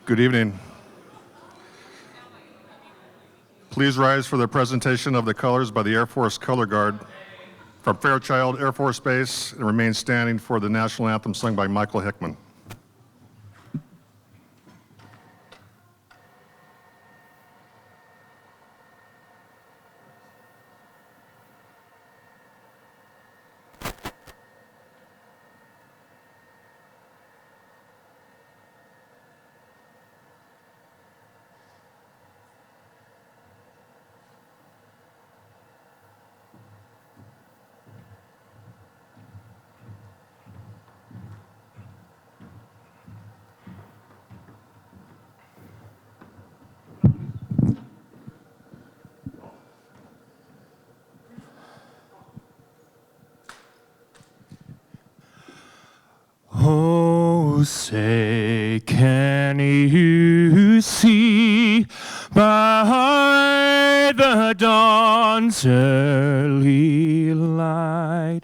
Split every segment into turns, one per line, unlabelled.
Good evening. Please rise for the presentation of the colors by the Air Force Color Guard from Fairchild Air Force Base, and remain standing for the national anthem sung by Michael Hickman.
Oh, say, can you see by the dawn's early light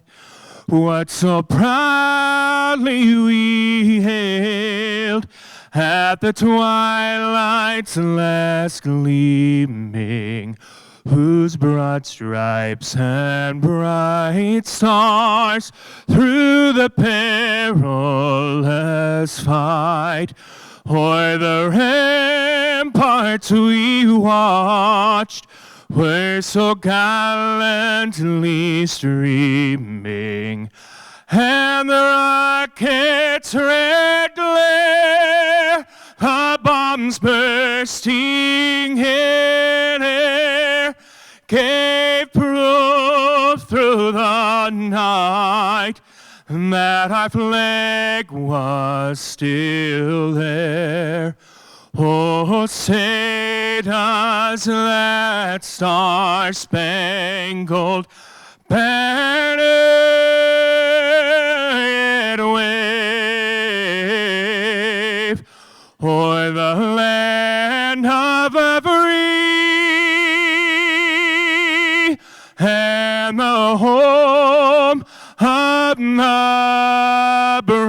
what so proudly we hailed at the twilight's last gleaming, whose broad stripes and bright stars through the perilous fight o'er the ramparts we watched were so gallantly streaming, and the rocket's red glare, the bombs bursting in air, gave proof through the night that our flag was still there. Oh, say does that star-spangled banner yet wave o'er the land of the free and the home of the brave?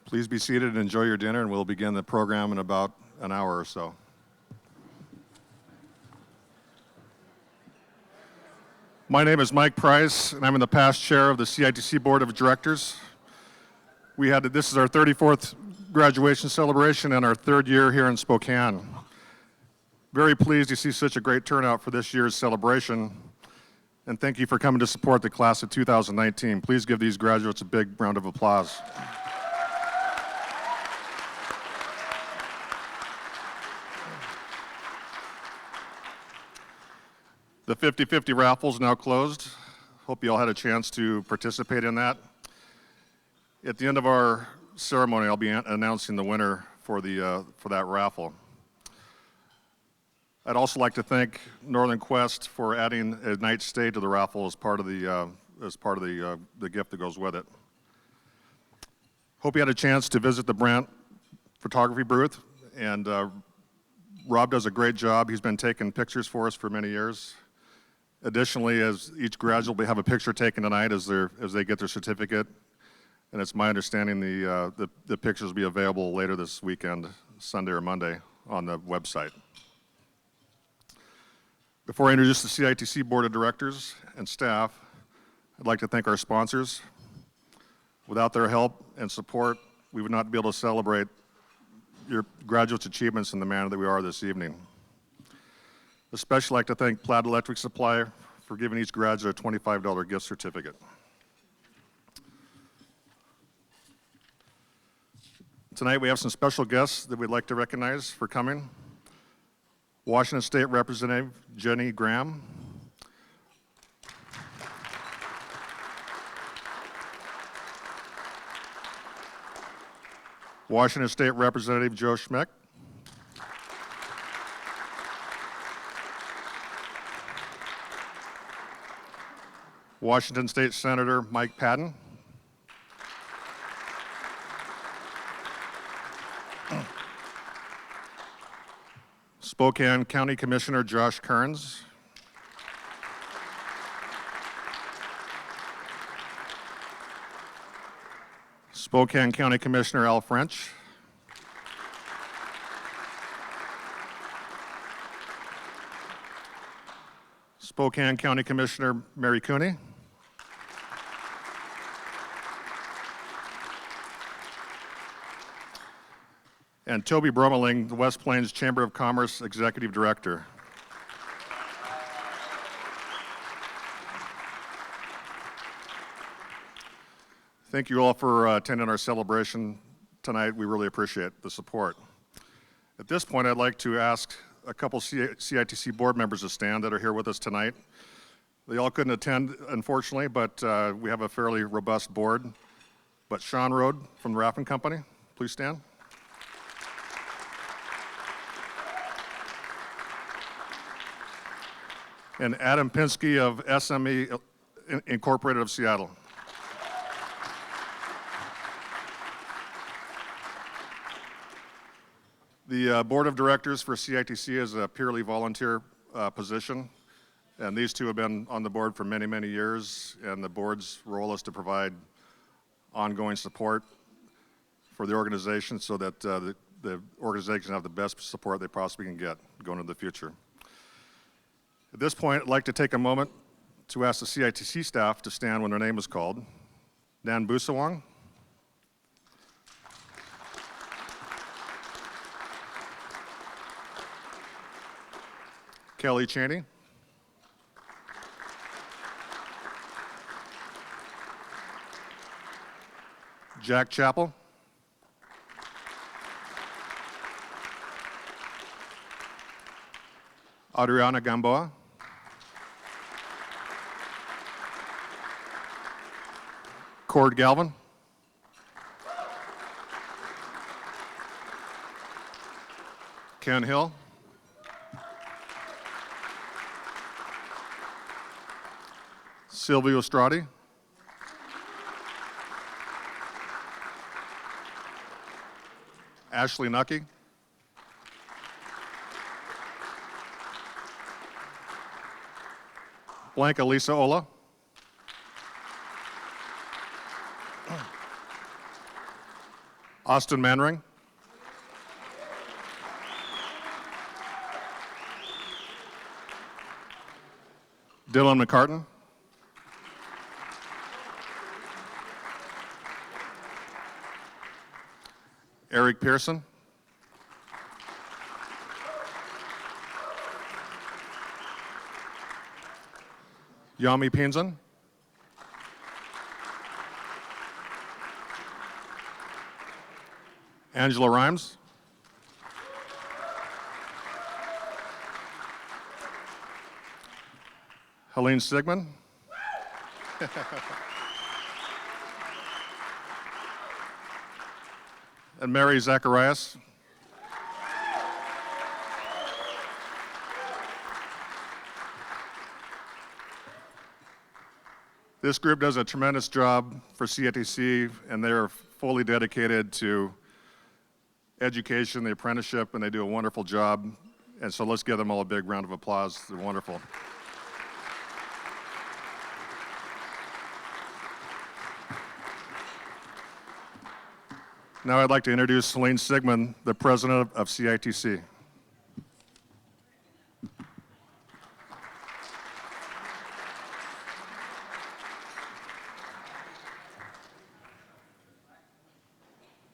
Please be seated and enjoy your dinner, and we'll begin the program in about an hour or so. My name is Mike Price, and I'm in the past chair of the CITC Board of Directors. This is our 34th graduation celebration and our third year here in Spokane. Very pleased to see such a great turnout for this year's celebration, and thank you for coming to support the class of 2019. Please give these graduates a big round of applause. The 50-50 raffle is now closed. Hope you all had a chance to participate in that. At the end of our ceremony, I'll be announcing the winner for that raffle. I'd also like to thank Northern Quest for adding a night stay to the raffle as part of the gift that goes with it. Hope you had a chance to visit the Brandt photography booth, and Rob does a great job. He's been taking pictures for us for many years. Additionally, as each graduate will have a picture taken tonight as they get their certificate, and it's my understanding the pictures will be available later this weekend, Sunday or Monday, on the website. Before I introduce the CITC Board of Directors and staff, I'd like to thank our sponsors. Without their help and support, we would not be able to celebrate your graduates' achievements in the manner that we are this evening. Especially like to thank Plaid Electric Supply for giving each graduate a $25 gift certificate. Tonight we have some special guests that we'd like to recognize for coming. Washington State Representative Jenny Graham. Washington State Representative Joe Schmick. Washington State Senator Mike Patton. Spokane County Commissioner Josh Kearns. Spokane County Commissioner Al French. Spokane County Commissioner Mary Cooney. And Toby Bromeling, the West Plains Chamber of Commerce Executive Director. Thank you all for attending our celebration tonight. We really appreciate the support. At this point, I'd like to ask a couple CITC board members to stand that are here with us tonight. They all couldn't attend, unfortunately, but we have a fairly robust board. But Sean Rode from the Raffin Company, please stand. And Adam Pinsky of SME Incorporated of Seattle. The board of directors for CITC is a purely volunteer position, and these two have been on the board for many, many years, and the board's role is to provide ongoing support for the organization so that the organization have the best support they possibly can get going into the future. At this point, I'd like to take a moment to ask the CITC staff to stand when their name is called. Nan Busawang. Kelly Cheney. Jack Chappell. Adriana Gamboa. Cord Galvin. Ken Hill. Silvio Strati. Ashley Nucky. Blanca Lisa Ola. Austin Manring. Dylan McCartan. Eric Pearson. Yami Pinzan. Angela Rhymes. Helene Sigmund. And Mary Zacharias. This group does a tremendous job for CITC, and they're fully dedicated to education, the apprenticeship, and they do a wonderful job. And so let's give them all a big round of applause. They're wonderful. Now I'd like to introduce Helene Sigmund, the president of CITC.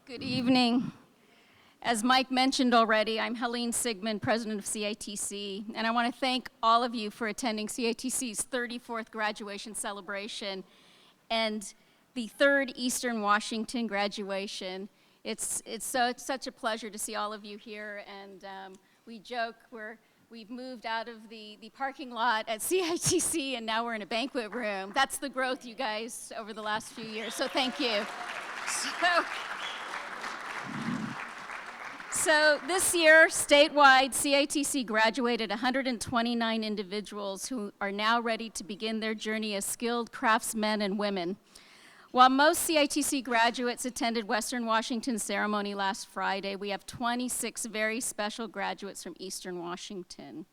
Good evening. As Mike mentioned already, I'm Helene Sigmund, president of CITC, and I want to thank all of you for attending CITC's 34th graduation celebration and the 3rd Eastern Washington graduation. It's such a pleasure to see all of you here, and we joke We've moved out of the parking lot at CITC, and now we're in a banquet room. That's the growth, you guys, over the last few years, so thank you. So this year, statewide, CITC graduated 129 individuals who are now ready to begin their journey as skilled craftsmen and women. While most CITC graduates attended Western Washington ceremony last Friday, we have 26 very special graduates from Eastern Washington.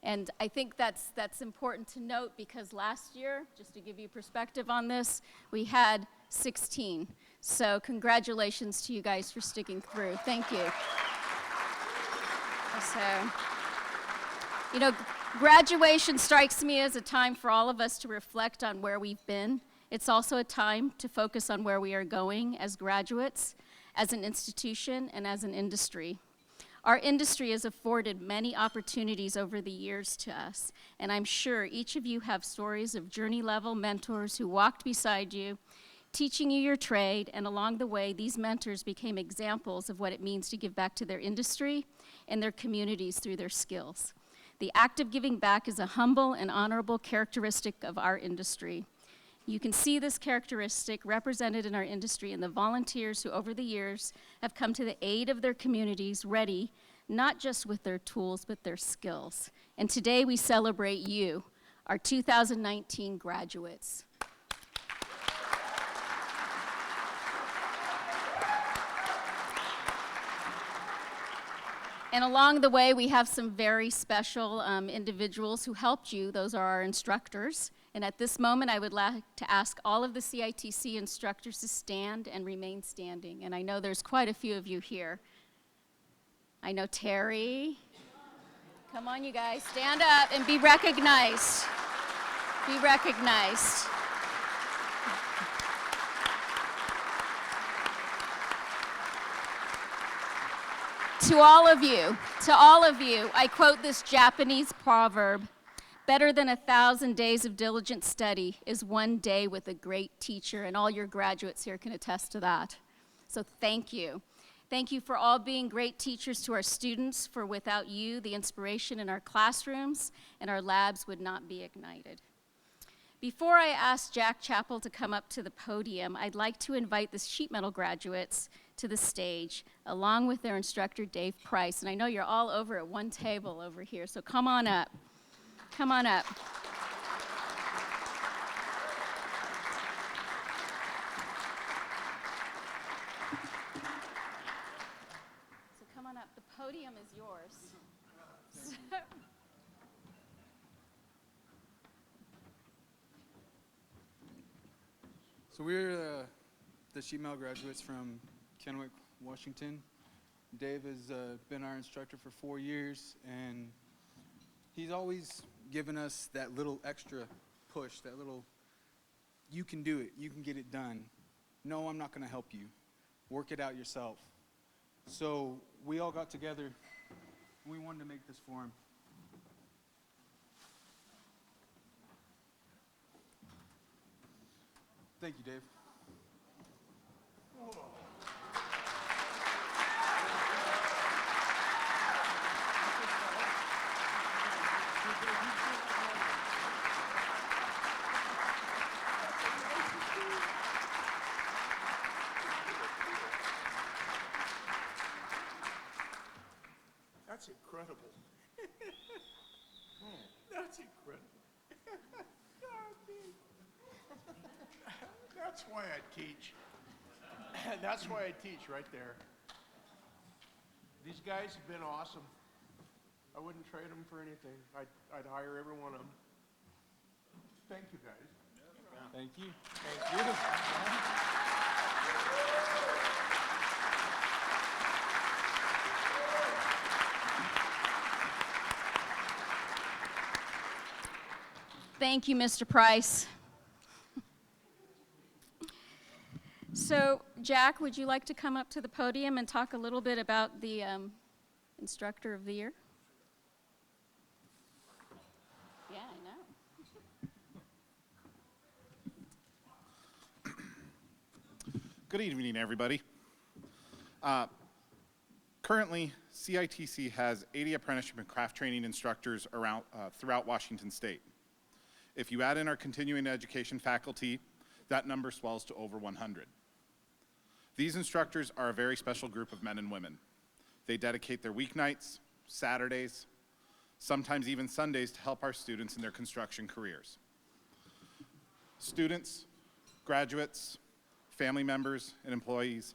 And I think that's important to note because last year, just to give you perspective on this, we had 16. So congratulations to you guys for sticking through. Thank you. So, graduation strikes me as a time for all of us to reflect on where we've been. It's also a time to focus on where we are going as graduates, as an institution, and as an industry. Our industry has afforded many opportunities over the years to us, and I'm sure each of you have stories of journey-level mentors who walked beside you, teaching you your trade, and along the way, these mentors became examples of what it means to give back to their industry and their communities through their skills. The act of giving back is a humble and honorable characteristic of our industry. You can see this characteristic represented in our industry in the volunteers who over the years have come to the aid of their communities, ready not just with their tools, but their skills. And today we celebrate you, our 2019 graduates. And along the way, we have some very special individuals who helped you. Those are our instructors. And at this moment, I would like to ask all of the CITC instructors to stand and remain standing. And I know there's quite a few of you here. I know Terry. Come on, you guys, stand up and be recognized. Be recognized. To all of you, I quote this Japanese proverb, better than 1,000 days of diligent study is one day with a great teacher, and all your graduates here can attest to that. So thank you. Thank you for all being great teachers to our students, for without you, the inspiration in our classrooms and our labs would not be ignited. Before I ask Jack Chappell to come up to the podium, I'd like to invite the sheet metal graduates to the stage, along with their instructor, Dave Price. And I know you're all over at one table over here, so come on up. Come on up. So come on up. The podium is yours.
So we're the sheet metal graduates from Kennewick, Washington. Dave has been our instructor for 4 years, and he's always given us that little extra push, that little, you can do it, you can get it done. No, I'm not going to help you. Work it out yourself. So we all got together, and we wanted to make this for him. Thank you, Dave.
That's incredible. That's incredible. That's why I teach. That's why I teach right there. These guys have been awesome. I wouldn't trade them for anything. I'd hire every one of them. Thank you, guys.
Thank you.
Thank you.
Thank you, Mr. Price. So, Jack, would you like to come up to the podium and talk a little bit about the Instructor of the Year? Yeah, I know.
Good evening, everybody. Currently, CITC has 80 apprenticeship and craft training instructors throughout Washington State. If you add in our continuing education faculty, that number swells to over 100. These instructors are a very special group of men and women. They dedicate their weeknights, Saturdays, sometimes even Sundays to help our students in their construction careers. Students, graduates, family members, and employers,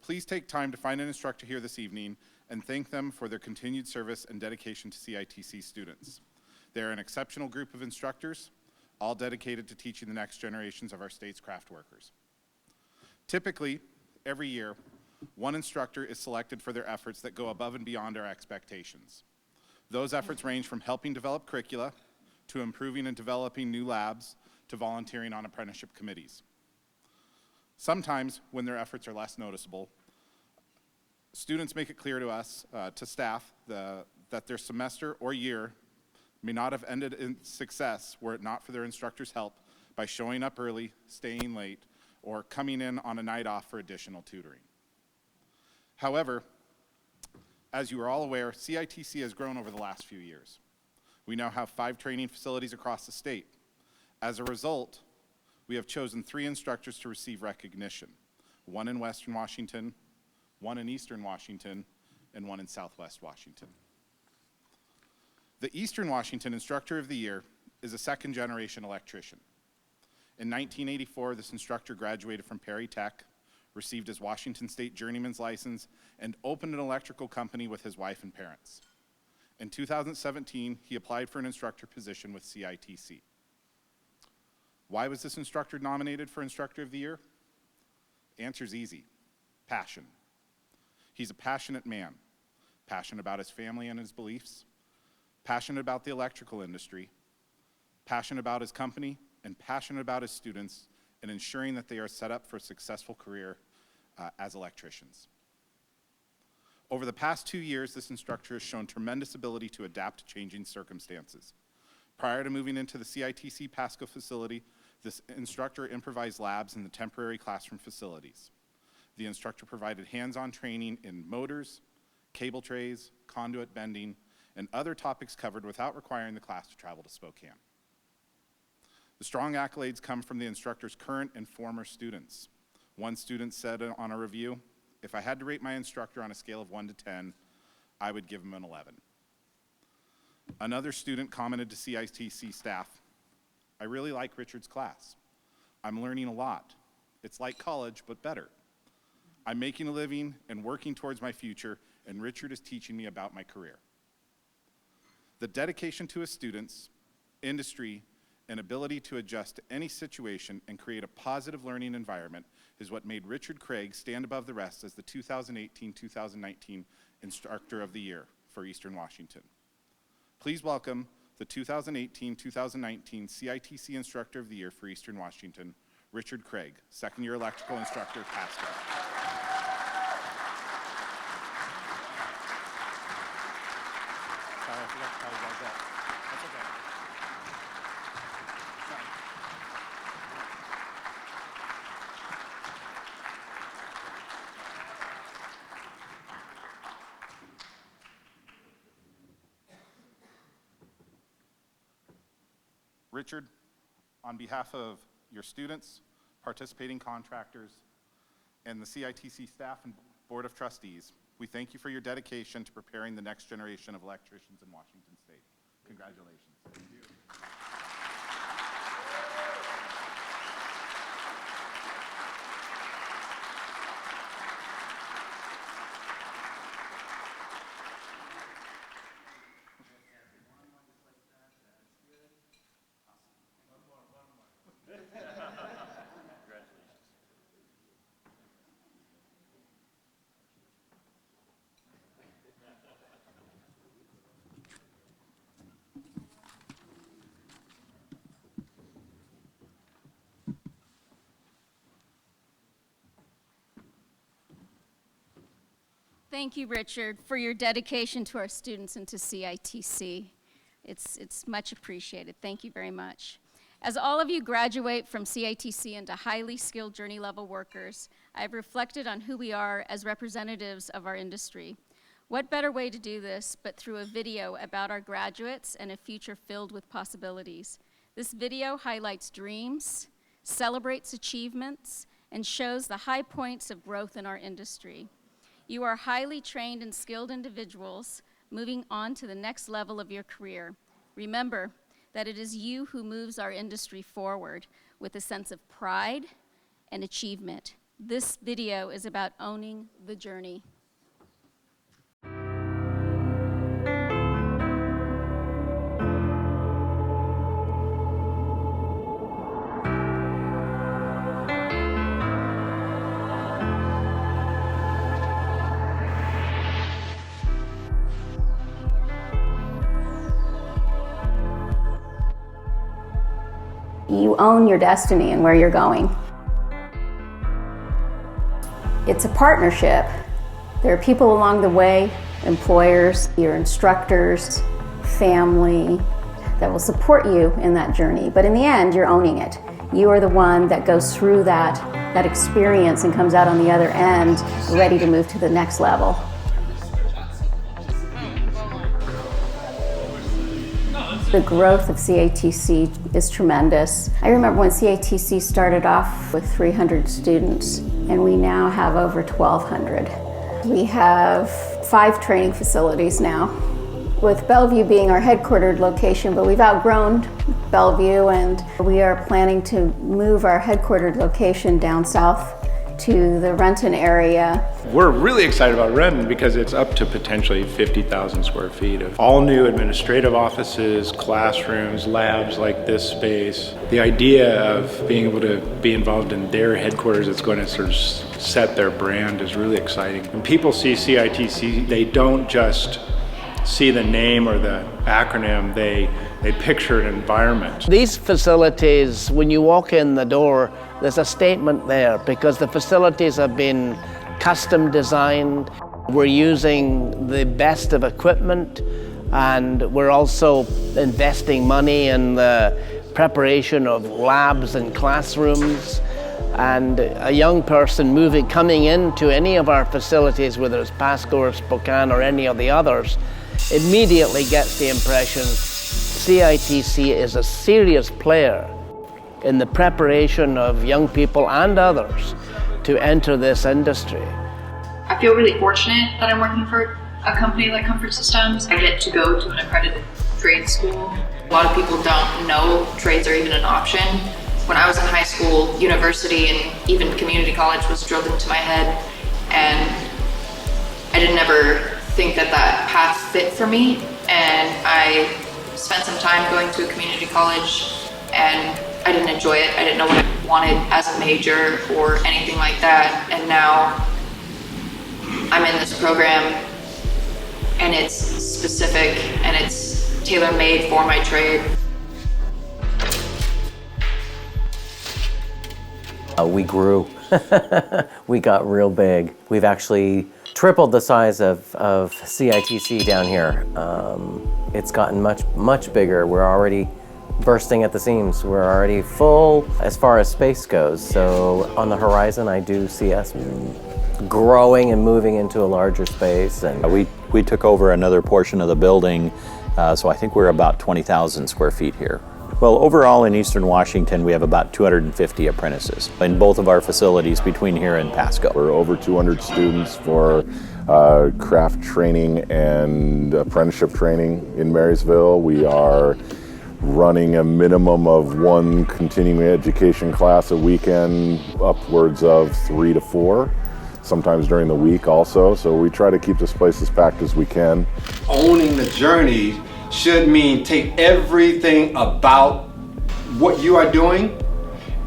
please take time to find an instructor here this evening and thank them for their continued service and dedication to CITC students. They're an exceptional group of instructors, all dedicated to teaching the next generations of our state's craft workers. Typically, every year, one instructor is selected for their efforts that go above and beyond our expectations. Those efforts range from helping develop curricula, to improving and developing new labs, to volunteering on apprenticeship committees. Sometimes, when their efforts are less noticeable, students make it clear to us, to staff, that their semester or year may not have ended in success were it not for their instructor's help by showing up early, staying late, or coming in on a night off for additional tutoring. However, as you are all aware, CITC has grown over the last few years. We now have 5 training facilities across the state. As a result, we have chosen 3 instructors to receive recognition, 1 in Western Washington, 1 in Eastern Washington, and 1 in Southwest Washington. The Eastern Washington Instructor of the Year is a second-generation electrician. In 1984, this instructor graduated from Perry Tech, received his Washington State Journeyman's license, and opened an electrical company with his wife and parents. In 2017, he applied for an instructor position with CITC. Why was this instructor nominated for Instructor of the Year? Answer's easy: passion. He's a passionate man, passionate about his family and his beliefs, passionate about the electrical industry, passionate about his company, and passionate about his students and ensuring that they are set up for a successful career as electricians. Over the past 2 years, this instructor has shown tremendous ability to adapt to changing circumstances. Prior to moving into the CITC Pasco facility, this instructor improvised labs in the temporary classroom facilities. The instructor provided hands-on training in motors, cable trays, conduit bending, and other topics covered without requiring the class to travel to Spokane. The strong accolades come from the instructor's current and former students. One student said on a review, "If I had to rate my instructor on a scale of 1 to 10, I would give him an 11. Another student commented to CITC staff, "I really like Richard's class. I'm learning a lot. It's like college, but better. I'm making a living and working towards my future, and Richard is teaching me about my career." The dedication to his students, industry, and ability to adjust to any situation and create a positive learning environment is what made Richard Craig stand above the rest as the 2018-2019 Instructor of the Year for Eastern Washington. Please welcome the 2018-2019 CITC Instructor of the Year for Eastern Washington, Richard Craig, second-year electrical instructor, Pasco. Sorry, I forgot to tell you guys that. That's okay. Richard, on behalf of your students, participating contractors, and the CITC staff and Board of Trustees, we thank you for your dedication to preparing the next generation of electricians in Washington State. Congratulations. Thank you.
Thank you, Richard, for your dedication to our students and to CITC. It's much appreciated. Thank you very much. As all of you graduate from CITC into highly skilled journey level workers, I've reflected on who we are as representatives of our industry. What better way to do this but through a video about our graduates and a future filled with possibilities? This video highlights dreams, celebrates achievements, and shows the high points of growth in our industry. You are highly trained and skilled individuals moving on to the next level of your career. Remember that it is you who moves our industry forward with a sense of pride and achievement. This video is about owning the journey.
You own your destiny and where you're going. It's a partnership. There are people along the way, employers, your instructors, family, that will support you in that journey. But in the end, you're owning it. You are the one that goes through that experience and comes out on the other end ready to move to the next level. The growth of CATC is tremendous. I remember when CATC started off with 300 students, and we now have over 1,200. We have 5 training facilities now, with Bellevue being our headquartered location, but we've outgrown Bellevue, and we are planning to move our headquartered location down south to the Renton area.
We're really excited about Renton because it's up to potentially 50,000 square feet of all new administrative offices, classrooms, labs like this space. The idea of being able to be involved in their headquarters that's going to sort of set their brand is really exciting. When people see CITC, they don't just see the name or the acronym, they picture an environment.
These facilities, when you walk in the door, there's a statement there because the facilities have been custom designed. We're using the best of equipment, and we're also investing money in the preparation of labs and classrooms. And a young person coming into any of our facilities, whether it's Pasco or Spokane or any of the others, immediately gets the impression CITC is a serious player in the preparation of young people and others to enter this industry.
I feel really fortunate that I'm working for a company like Comfort Systems. I get to go to an accredited trade school. A lot of people don't know trades are even an option. When I was in high school, university, and even community college was drilled into my head, and I didn't ever think that path fit for me. And I spent some time going to a community college, and I didn't enjoy it. I didn't know what I wanted as a major or anything like that. And now I'm in this program, and it's specific and it's tailor-made for my trade.
We grew. We got real big. We've actually tripled the size of CITC down here. It's gotten much bigger. We're already bursting at the seams. We're already full as far as space goes. So on the horizon, I do see us growing and moving into a larger space. And
we took over another portion of the building, so I think we're about 20,000 square feet here. Well, overall in Eastern Washington, we have about 250 apprentices in both of our facilities between here and Pasco.
We're over 200 students for craft training and apprenticeship training in Marysville. We are running a minimum of 1 continuing education class a weekend, upwards of 3 to 4, sometimes during the week also. So we try to keep this place as packed as we can.
Owning the journey should mean take everything about what you are doing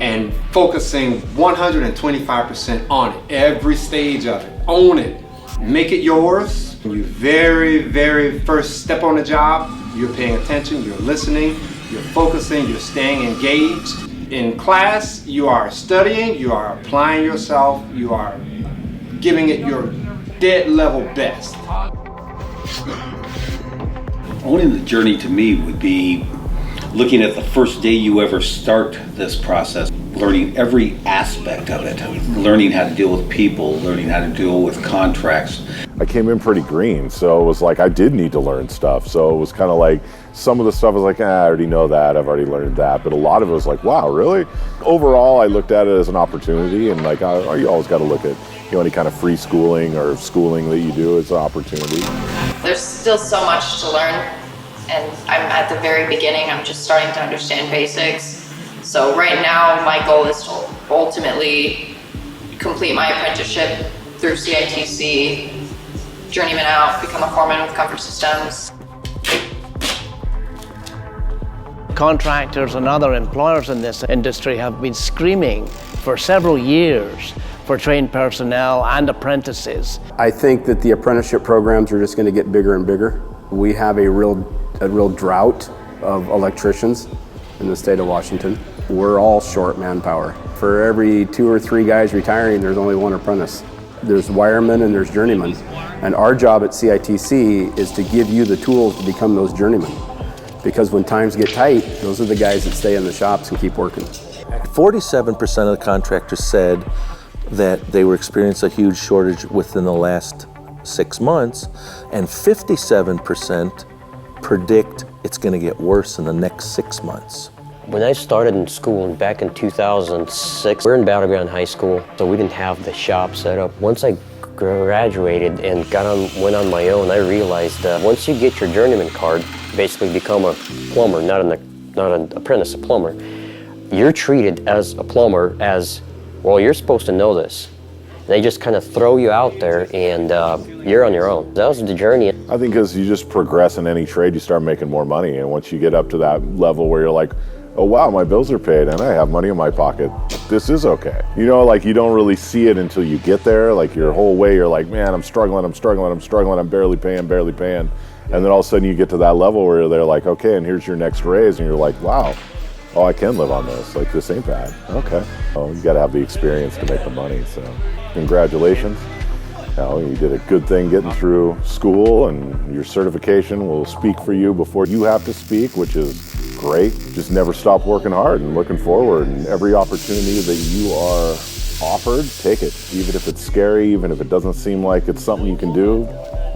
and focusing 125% on it, every stage of it. Own it, make it yours. When you very first step on the job, you're paying attention, you're listening, you're focusing, you're staying engaged. In class, you are studying, you are applying yourself, you are giving it your dead level best.
Owning the journey to me would be looking at the first day you ever start this process, learning every aspect of it, learning how to deal with people, learning how to deal with contracts.
I came in pretty green, so it was like I did need to learn stuff. So it was kind of like some of the stuff was like, I already know that, I've already learned that. But a lot of it was like, wow, really? Overall, I looked at it as an opportunity, and like you always got to look at any kind of free schooling or schooling that you do as an opportunity.
There's still so much to learn, and I'm at the very beginning. I'm just starting to understand basics. So right now, my goal is to ultimately complete my apprenticeship through CITC, journeyman out, become a foreman with Comfort Systems.
Contractors and other employers in this industry have been screaming for several years for trained personnel and apprentices.
I think that the apprenticeship programs are just going to get bigger and bigger. We have a real drought of electricians in the state of Washington. We're all short manpower. For every 2 or 3 guys retiring, there's only 1 apprentice. There's wiremen and there's journeymen. And our job at CITC is to give you the tools to become those journeymen. Because when times get tight, those are the guys that stay in the shops and keep working.
47% of the contractors said that they were experiencing a huge shortage within the last 6 months, and 57% predict it's going to get worse in the next 6 months.
When I started in school back in 2006, we were in Battleground High School, so we didn't have the shop set up. Once I graduated and went on my own, I realized that once you get your journeyman card, basically become a plumber, not an apprentice, a plumber, you're treated as a plumber as, well, you're supposed to know this. They just kind of throw you out there and you're on your own. That was the journey.
I think as you just progress in any trade, you start making more money. And once you get up to that level where you're like, oh wow, my bills are paid and I have money in my pocket, this is okay. Like you don't really see it until you get there. Like your whole way, you're like, man, I'm struggling, I'm barely paying. And then all of a sudden you get to that level where they're like, okay, and here's your next raise. And you're like, wow, oh, I can live on this. Like, this ain't bad. Okay. Oh, you got to have the experience to make the money. So congratulations. You did a good thing getting through school, and your certification will speak for you before you have to speak, which is great. Just never stop working hard and looking forward. And every opportunity that you are offered, take it. Even if it's scary, even if it doesn't seem like it's something you can do.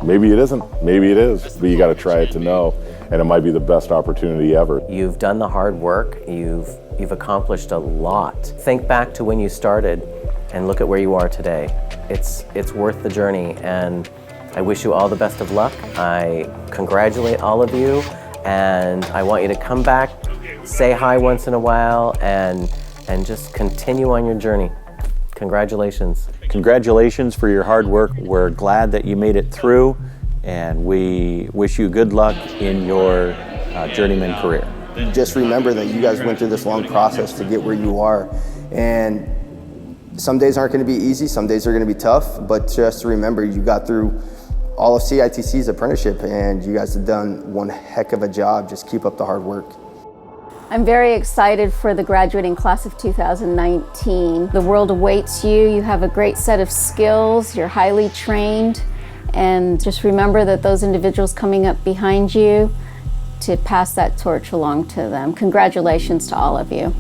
Maybe it isn't, maybe it is, but you got to try it to know, and it might be the best opportunity ever.
You've done the hard work, you've accomplished a lot. Think back to when you started and look at where you are today. It's worth the journey, and I wish you all the best of luck. I congratulate all of you, and I want you to come back, say hi once in a while, and just continue on your journey. Congratulations.
Congratulations for your hard work. We're glad that you made it through, and we wish you good luck in your journeyman career.
Just remember that you guys went through this long process to get where you are, and some days aren't going to be easy, some days are going to be tough, but just remember you got through all of CITC's apprenticeship, and you guys have done one heck of a job. Just keep up the hard work.
I'm very excited for the graduating class of 2019. The world awaits you. You have a great set of skills. You're highly trained. And just remember that those individuals coming up behind you, to pass that torch along to them. Congratulations to all of you.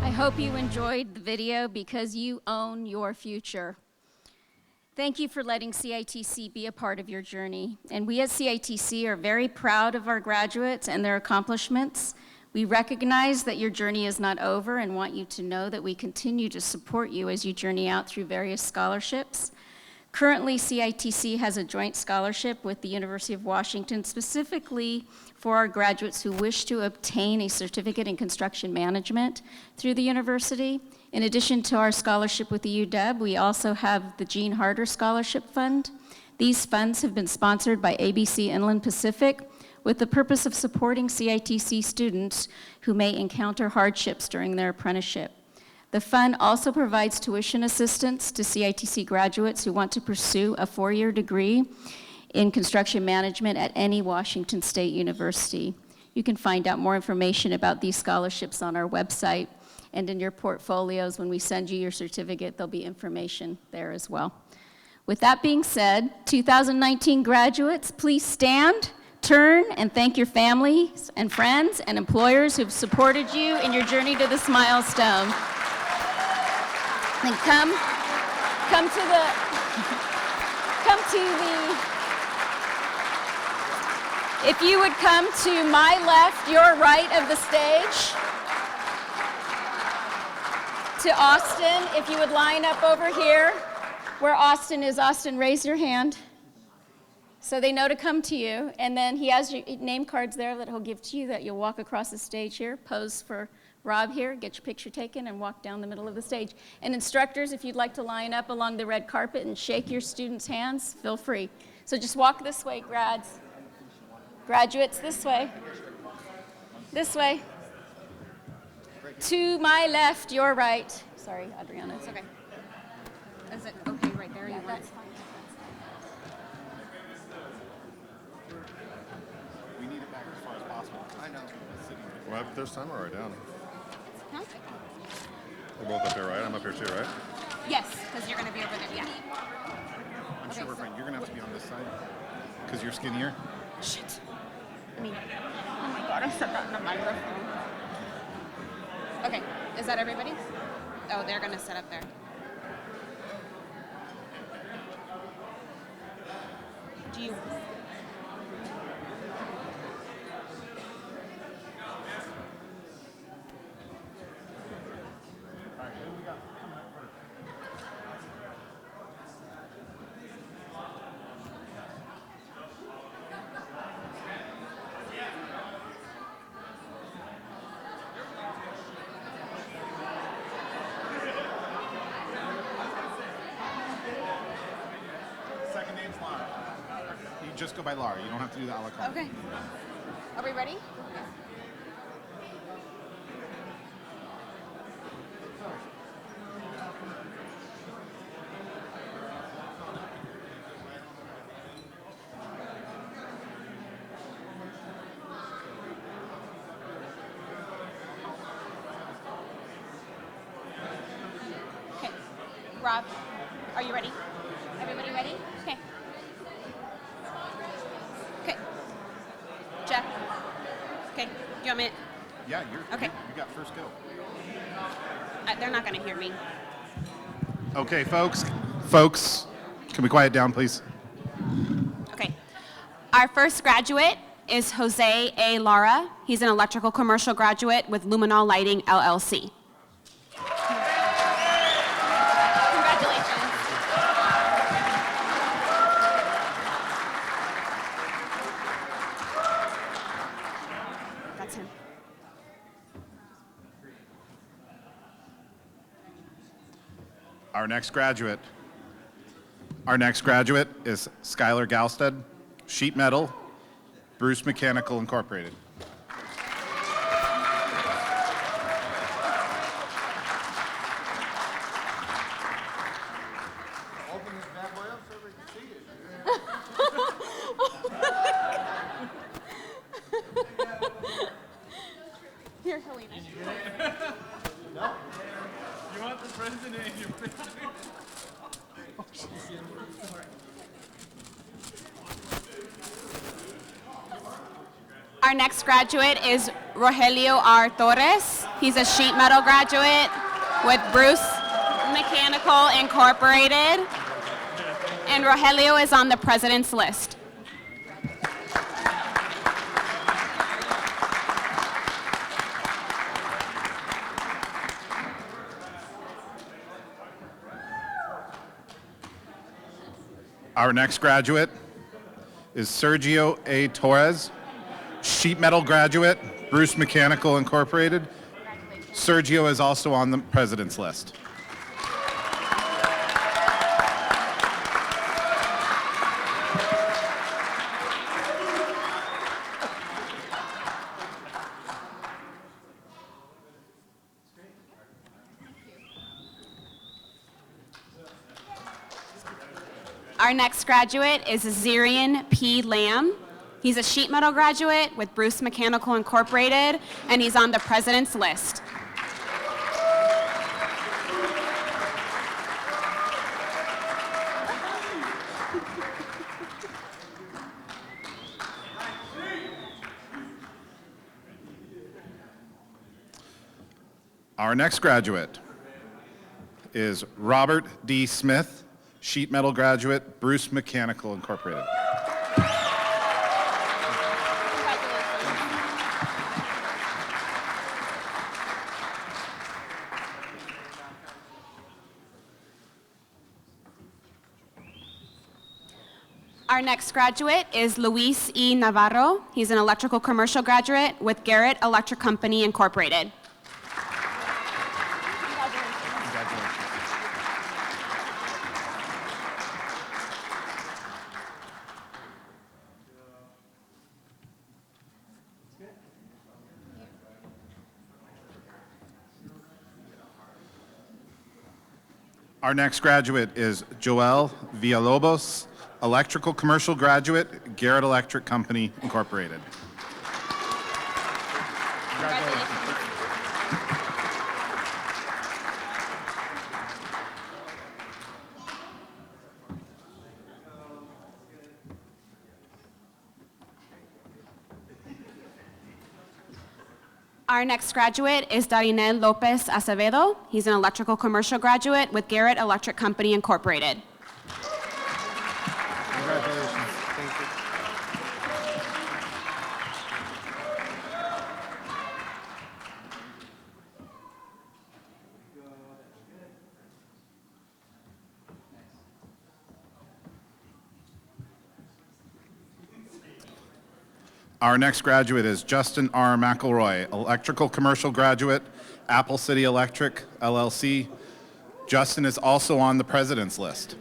I hope you enjoyed the video because you own your future. Thank you for letting CITC be a part of your journey. And we at CITC are very proud of our graduates and their accomplishments. We recognize that your journey is not over and want you to know that we continue to support you as you journey out through various scholarships. Currently, CITC has a joint scholarship with the University of Washington, specifically for our graduates who wish to obtain a certificate in construction management through the university. In addition to our scholarship with the UW, we also have the Gene Harder Scholarship Fund. These funds have been sponsored by ABC Inland Pacific with the purpose of supporting CITC students who may encounter hardships during their apprenticeship. The fund also provides tuition assistance to CITC graduates who want to pursue a 4-year degree in construction management at any Washington State University. You can find out more information about these scholarships on our website. and in your portfolios. When we send you your certificate, there'll be information there as well. With that being said, 2019 graduates, please stand, turn, and thank your families and friends and employers who've supported you in your journey to this milestone. And come to the, if you would come to my left, your right of the stage, to Austin, if you would line up over here, where Austin is. Austin, raise your hand so they know to come to you. And then he has your name cards there that he'll give to you that you'll walk across the stage here, pose for Rob here, get your picture taken, and walk down the middle of the stage. And instructors, if you'd like to line up along the red carpet and shake your students' hands, feel free. So just walk this way, grads. Graduates, this way. This way. To my left, your right. Sorry, Adriana. It's okay.
Is it okay right there?
Yeah, that's fine.
We need it back as far as possible. I know.
Well, up this time or right down?
Huh?
We're both up there, right? I'm up here too, right?
Yes, because you're going to be over there. Yeah.
I'm sure we're fine. You're going to have to be on this side because you're skinnier.
Shit. I mean, oh my God, I said that in the microphone. Okay, is that everybody? Oh, they're going to sit up there. Do you...
Second name's Laura. You just go by Laura. You don't have to do the a la carte.
Okay. Are we ready? Okay. Rob, are you ready? Everybody ready? Okay. Okay. Jeff. Okay. You want me?
Yeah, you're
Okay.
You got first go.
They're not going to hear me.
Okay, folks. Folks, can we quiet down, please?
Okay. Our first graduate is Jose A. Lara. He's an electrical commercial graduate with Luminol Lighting, LLC. Congratulations. That's him.
Our next graduate is Skylar Galstead, Sheet Metal, Bruce Mechanical Incorporated.
Here, Helena.
No? You want the president in your picture?
Our next graduate is Rogelio R. Torres. He's a sheet metal graduate with Bruce Mechanical Incorporated. And Rogelio is on the president's list.
Our next graduate is Sergio A. Torres, sheet metal graduate, Bruce Mechanical Incorporated. Sergio is also on the president's list.
Our next graduate is Zirian P. Lamb. He's a sheet metal graduate with Bruce Mechanical Incorporated, and he's on the president's list.
Our next graduate is Robert D. Smith, sheet metal graduate, Bruce Mechanical Incorporated.
Our next graduate is Luis E. Navarro. He's an electrical commercial graduate with Garrett Electric Company Incorporated.
Our next graduate is Joel Villalobos, electrical commercial graduate, Garrett Electric Company Incorporated.
Our next graduate is Darinel Lopez Acevedo. He's an electrical commercial graduate with Garrett Electric Company Incorporated.
Congratulations. Thank you. Our next graduate is Justin R. McElroy, electrical commercial graduate, Apple City Electric, LLC. Justin is also on the president's list.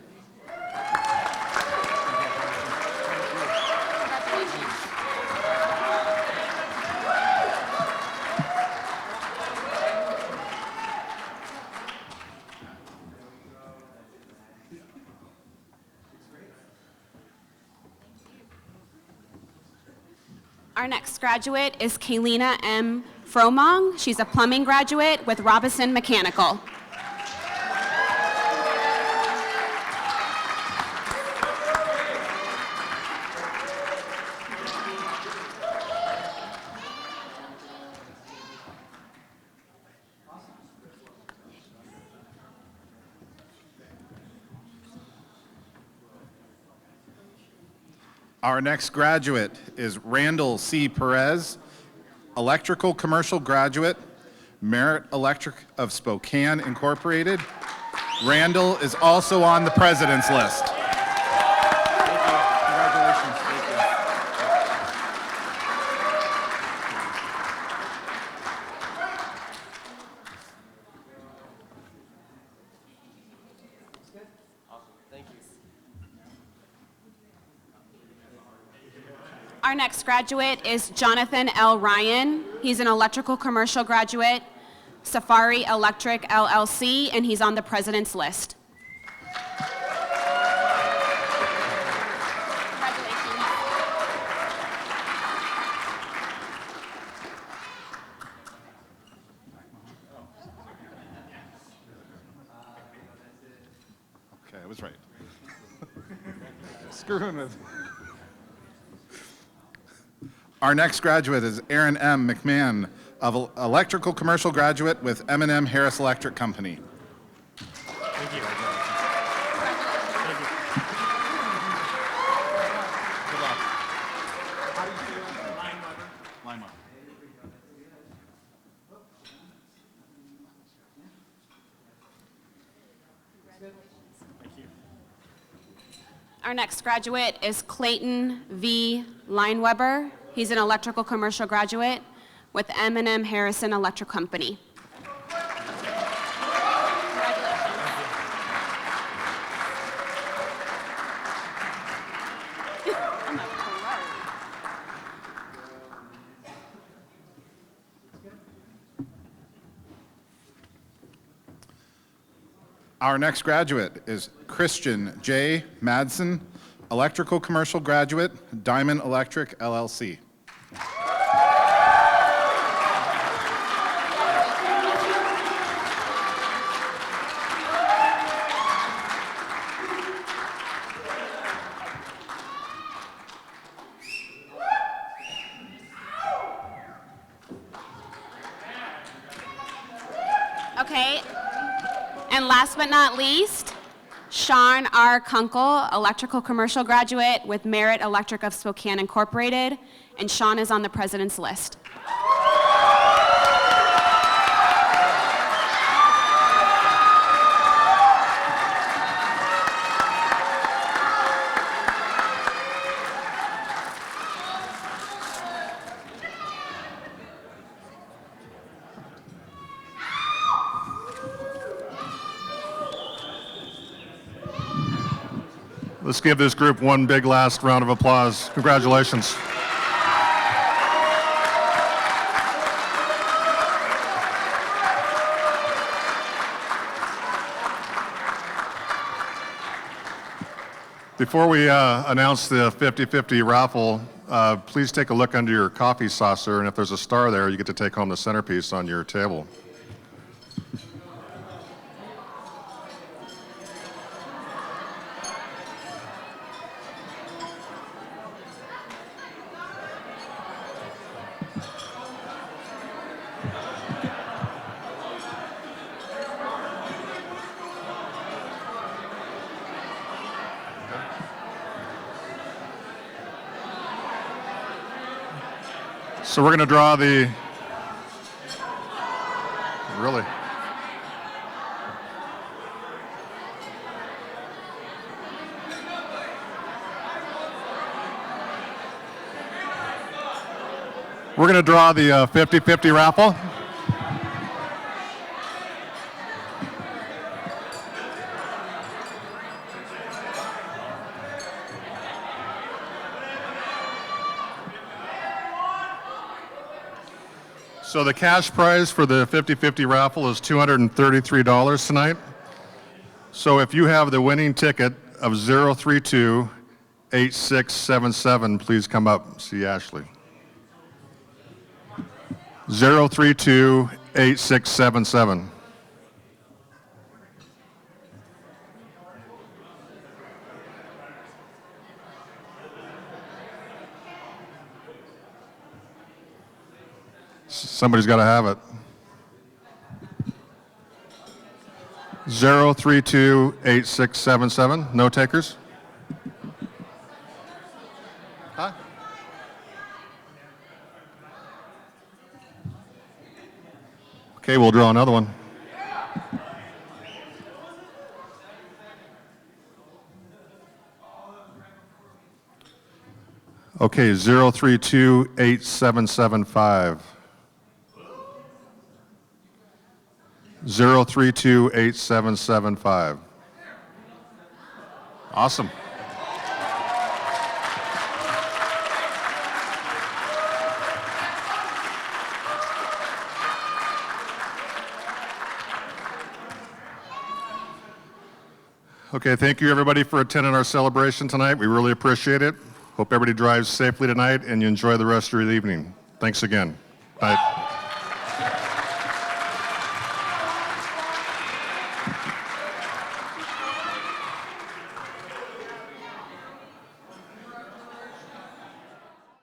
Our next graduate is Kaylina M. Fromong. She's a plumbing graduate with Robinson Mechanical.
Our next graduate is Randall C. Perez, electrical commercial graduate, Merit Electric of Spokane Incorporated. Randall is also on the president's list. Congratulations. Thank you.
Our next graduate is Jonathan L. Ryan. He's an electrical commercial graduate, Safari Electric LLC, and he's on the president's list.
Okay, I was right. Screwing with. Our next graduate is Aaron M. McMahon, of electrical commercial graduate with M&M Harris Electric Company.
Thank you.
Good luck. How do you feel? Line Weber.
Thank you.
Our next graduate is Clayton V. Lineweber. He's an electrical commercial graduate with M&M Harrison Electric Company.
Our next graduate is Christian J. Madsen, electrical commercial graduate, Diamond Electric LLC.
And last but not least, Sean R. Kunkel, electrical commercial graduate with Merit Electric of Spokane Incorporated, and Sean is on the president's list.
Let's give this group one big last round of applause. Congratulations. Before we announce the 50-50 raffle, please take a look under your coffee saucer, and if there's a star there, you get to take home the centerpiece on your table. So we're going to draw the, really? We're going to draw the 50-50 raffle. So the cash prize for the 50-50 raffle is $233 tonight. So if you have the winning ticket of 032-8677, please come up, see Ashley. 032-8677. Somebody's got to have it. 032-8677. No takers? Huh? Okay, we'll draw another one. Okay, 032-8775. 032-8775. Awesome. Okay, thank you everybody for attending our celebration tonight. We really appreciate it. Hope everybody drives safely tonight and you enjoy the rest of your evening. Thanks again. Bye.